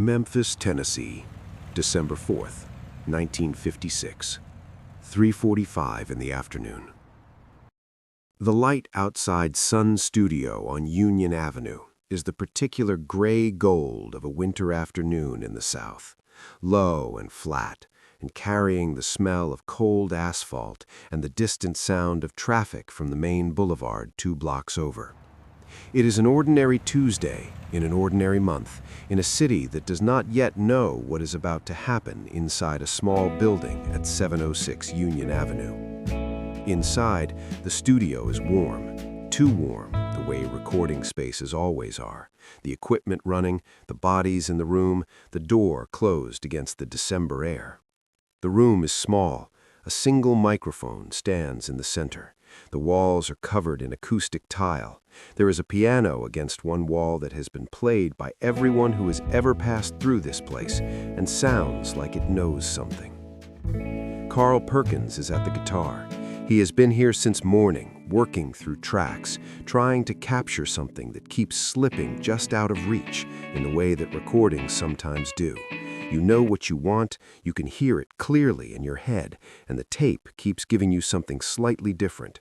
Memphis, Tennessee, December 4th, 1956, 3:45 in the afternoon. The light outside Sun's studio on Union Avenue is the particular gray gold of a winter afternoon in the South, low and flat, and carrying the smell of cold asphalt and the distant sound of traffic from the main boulevard 2 blocks over. It is an ordinary Tuesday in an ordinary month in a city that does not yet know what is about to happen inside a small building at 706 Union Avenue. Inside, the studio is warm, too warm, the way recording spaces always are. The equipment running, the bodies in the room, the door closed against the December air. The room is small. A single microphone stands in the center. The walls are covered in acoustic tile. There is a piano against one wall that has been played by everyone who has ever passed through this place and sounds like it knows something. Carl Perkins is at the guitar. He has been here since morning, working through tracks, trying to capture something that keeps slipping just out of reach in the way that recordings sometimes do. You know what you want, you can hear it clearly in your head, and the tape keeps giving you something slightly different.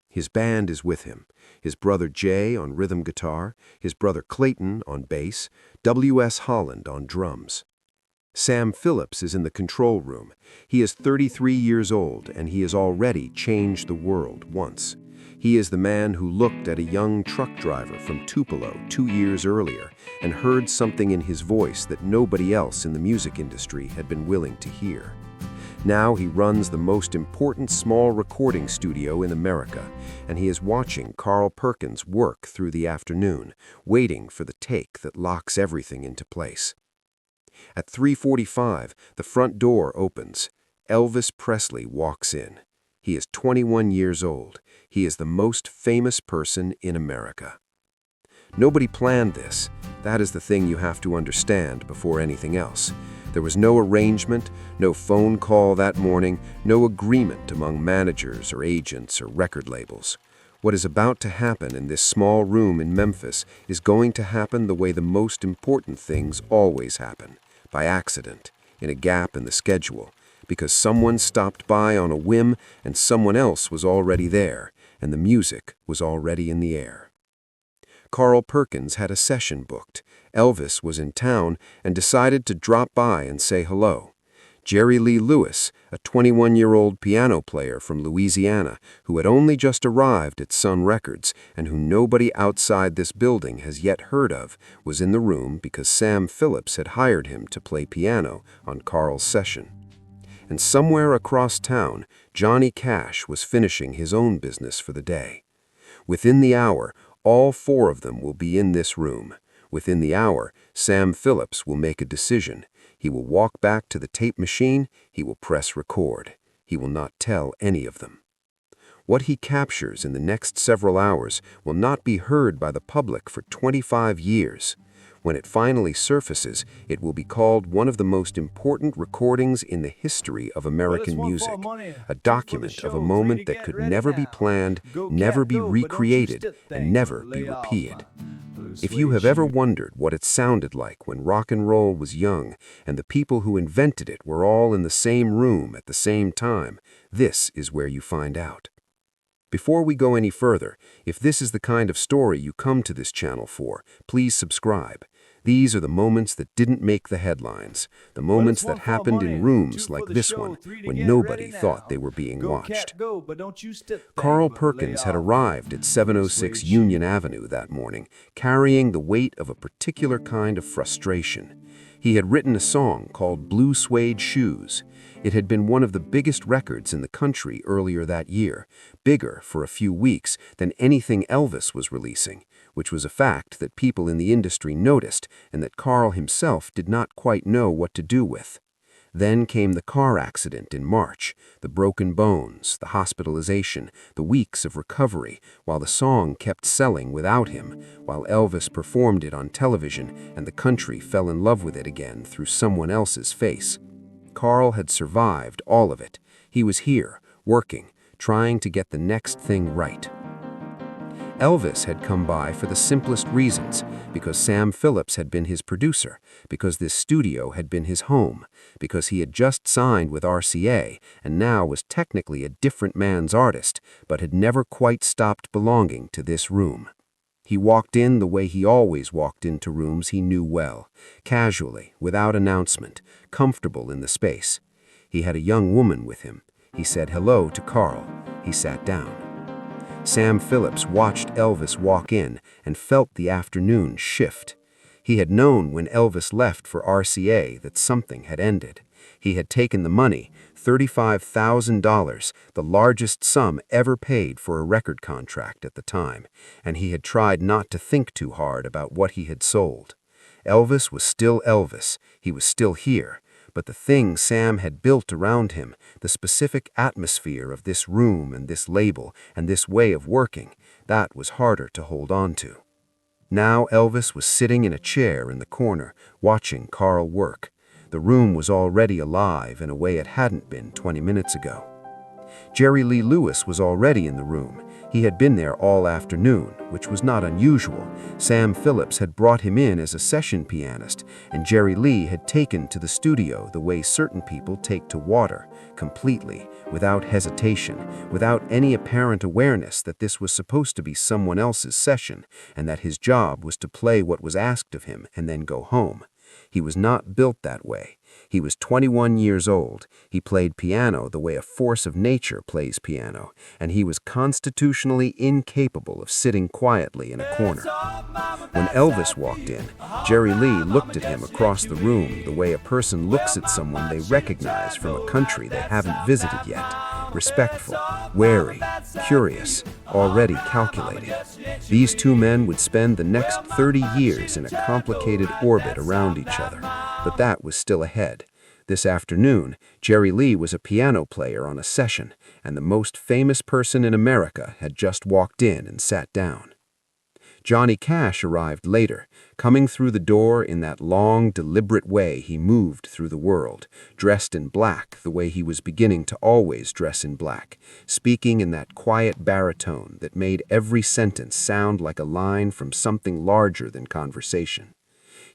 His band is with him, his brother Jay on rhythm guitar, his brother Clayton on bass, W.S. Holland on drums. Sam Phillips is in the control room. He is 33 years old, and he has already changed the world once. He is the man who looked at a young truck driver from Tupelo 2 years earlier and heard something in his voice that nobody else in the music industry had been willing to hear. Now he runs the most important small recording studio in America, and he is watching Carl Perkins work through the afternoon, waiting for the take that locks everything into place. At 3:45, the front door opens. Elvis Presley walks in. He is 21 years old. He is the most famous person in America. Nobody planned this. That is the thing you have to understand before anything else. There was no arrangement, no phone call that morning, no agreement among managers or agents or record labels. What is about to happen in this small room in Memphis is going to happen the way the most important things always happen, by accident, in a gap in the schedule, because someone stopped by on a whim and someone else was already there, and the music was already in the air. Carl Perkins had a session booked. Elvis was in town and decided to drop by and say hello. Jerry Lee Lewis, a 21-year-old piano player from Louisiana who had only just arrived at Sun Records and who nobody outside this building has yet heard of, was in the room because Sam Phillips had hired him to play piano on Carl's session. And somewhere across town, Johnny Cash was finishing his own business for the day. Within the hour, all 4 of them will be in this room. Within the hour, Sam Phillips will make a decision. He will walk back to the tape machine. He will press record. He will not tell any of them. What he captures in the next several hours will not be heard by the public for 25 years. When it finally surfaces, it will be called one of the most important recordings in the history of American music, a document of a moment that could never be planned, never be recreated, and never be repeated. If you have ever wondered what it sounded like when rock and roll was young and the people who invented it were all in the same room at the same time, this is where you find out. Before we go any further, if this is the kind of story you come to this channel for, please subscribe. These are the moments that didn't make the headlines, the moments that happened in rooms like this one when nobody thought they were being watched. Carl Perkins had arrived at 706 Union Avenue that morning, carrying the weight of a particular kind of frustration. He had written a song called Blue Suede Shoes. It had been one of the biggest records in the country earlier that year, bigger for a few weeks than anything Elvis was releasing, which was a fact that people in the industry noticed and that Carl himself did not quite know what to do with. Then came the car accident in March, the broken bones, the hospitalization, the weeks of recovery, while the song kept selling without him, while Elvis performed it on television and the country fell in love with it again through someone else's face. Carl had survived all of it. He was here, working, trying to get the next thing right. Elvis had come by for the simplest reasons, because Sam Phillips had been his producer, because this studio had been his home, because he had just signed with RCA and now was technically a different man's artist, but had never quite stopped belonging to this room. He walked in the way he always walked into rooms he knew well, casually, without announcement, comfortable in the space. He had a young woman with him. He said hello to Carl. He sat down. Sam Phillips watched Elvis walk in and felt the afternoon shift. He had known when Elvis left for RCA that something had ended. He had taken the money, $35,000, the largest sum ever paid for a record contract at the time, and he had tried not to think too hard about what he had sold. Elvis was still Elvis. He was still here. But the thing Sam had built around him, the specific atmosphere of this room and this label and this way of working, that was harder to hold on to. Now Elvis was sitting in a chair in the corner, watching Carl work. The room was already alive in a way it hadn't been 20 minutes ago. Jerry Lee Lewis was already in the room. He had been there all afternoon, which was not unusual. Sam Phillips had brought him in as a session pianist, and Jerry Lee had taken to the studio the way certain people take to water, completely, without hesitation, without any apparent awareness that this was supposed to be someone else's session, and that his job was to play what was asked of him and then go home. He was not built that way. He was 21 years old. He played piano the way a force of nature plays piano, and he was constitutionally incapable of sitting quietly in a corner. When Elvis walked in, Jerry Lee looked at him across the room the way a person looks at someone they recognize from a country they haven't visited yet. Respectful, wary, curious, already calculating. These two men would spend the next 30 years in a complicated orbit around each other, but that was still ahead. This afternoon, Jerry Lee was a piano player on a session, and the most famous person in America had just walked in and sat down. Johnny Cash arrived later, coming through the door in that long, deliberate way he moved through the world, dressed in black the way he was beginning to always dress in black, speaking in that quiet baritone that made every sentence sound like a line from something larger than conversation.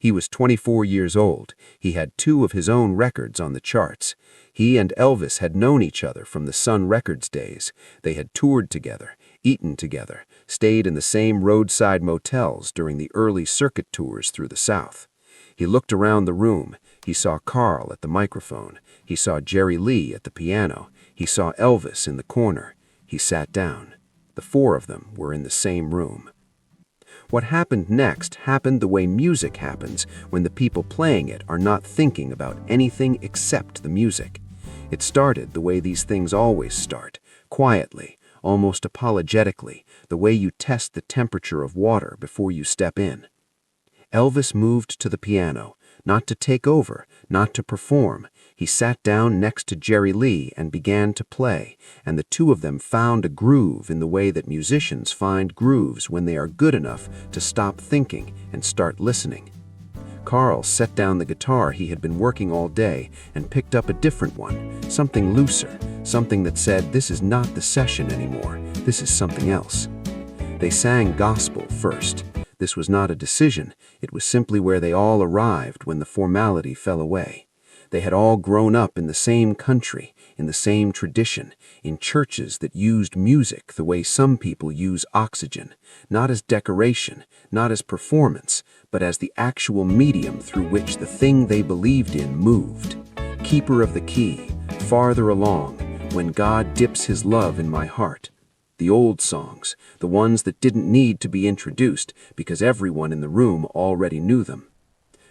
He was 24 years old. He had 2 of his own records on the charts. He and Elvis had known each other from the Sun Records days. They had toured together, eaten together, stayed in the same roadside motels during the early circuit tours through the South. He looked around the room. He saw Carl at the microphone. He saw Jerry Lee at the piano. He saw Elvis in the corner. He sat down. The 4 of them were in the same room. What happened next happened the way music happens when the people playing it are not thinking about anything except the music. It started the way these things always start, quietly, almost apologetically, the way you test the temperature of water before you step in. Elvis moved to the piano, not to take over, not to perform. He sat down next to Jerry Lee and began to play, and the 2 of them found a groove in the way that musicians find grooves when they are good enough to stop thinking and start listening. Carl set down the guitar he had been working all day and picked up a different one, something looser, something that said, "This is not the session anymore, this is something else." They sang gospel first. This was not a decision, it was simply where they all arrived when the formality fell away. They had all grown up in the same country, in the same tradition, in churches that used music the way some people use oxygen, not as decoration, not as performance, but as the actual medium through which the thing they believed in moved. Keeper of the key, farther along, when God dips his love in my heart. The old songs, the ones that didn't need to be introduced because everyone in the room already knew them.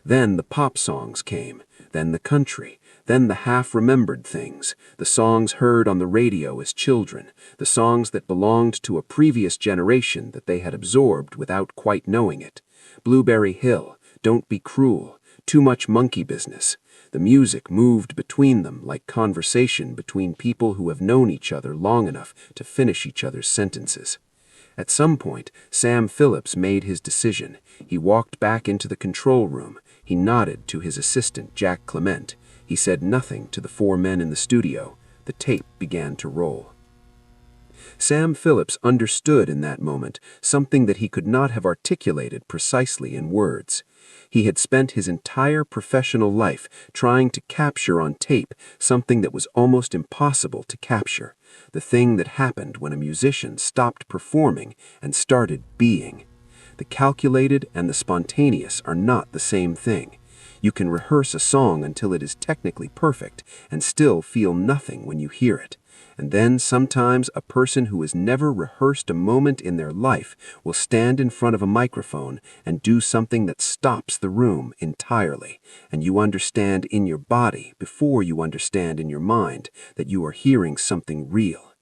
Then the pop songs came, then the country, then the half-remembered things, the songs heard on the radio as children, the songs that belonged to a previous generation that they had absorbed without quite knowing it. Blueberry Hill, Don't Be Cruel, Too Much Monkey Business. The music moved between them like conversation between people who have known each other long enough to finish each other's sentences. At some point, Sam Phillips made his decision. He walked back into the control room. He nodded to his assistant, Jack Clement. He said nothing to the 4 men in the studio. The tape began to roll. Sam Phillips understood in that moment something that he could not have articulated precisely in words. He had spent his entire professional life trying to capture on tape something that was almost impossible to capture, the thing that happened when a musician stopped performing and started being. The calculated and the spontaneous are not the same thing. You can rehearse a song until it is technically perfect and still feel nothing when you hear it. And then sometimes a person who has never rehearsed a moment in their life will stand in front of a microphone and do something that stops the room entirely, and you understand in your body before you understand in your mind that you are hearing something real.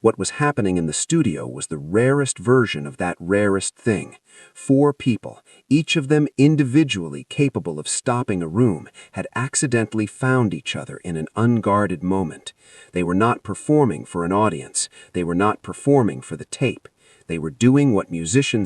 What was happening in the studio was the rarest version of that rarest thing. 4 people, each of them individually capable of stopping a room, had accidentally found each other in an unguarded moment. They were not performing for an audience. They were not performing for the tape. They were doing what musicians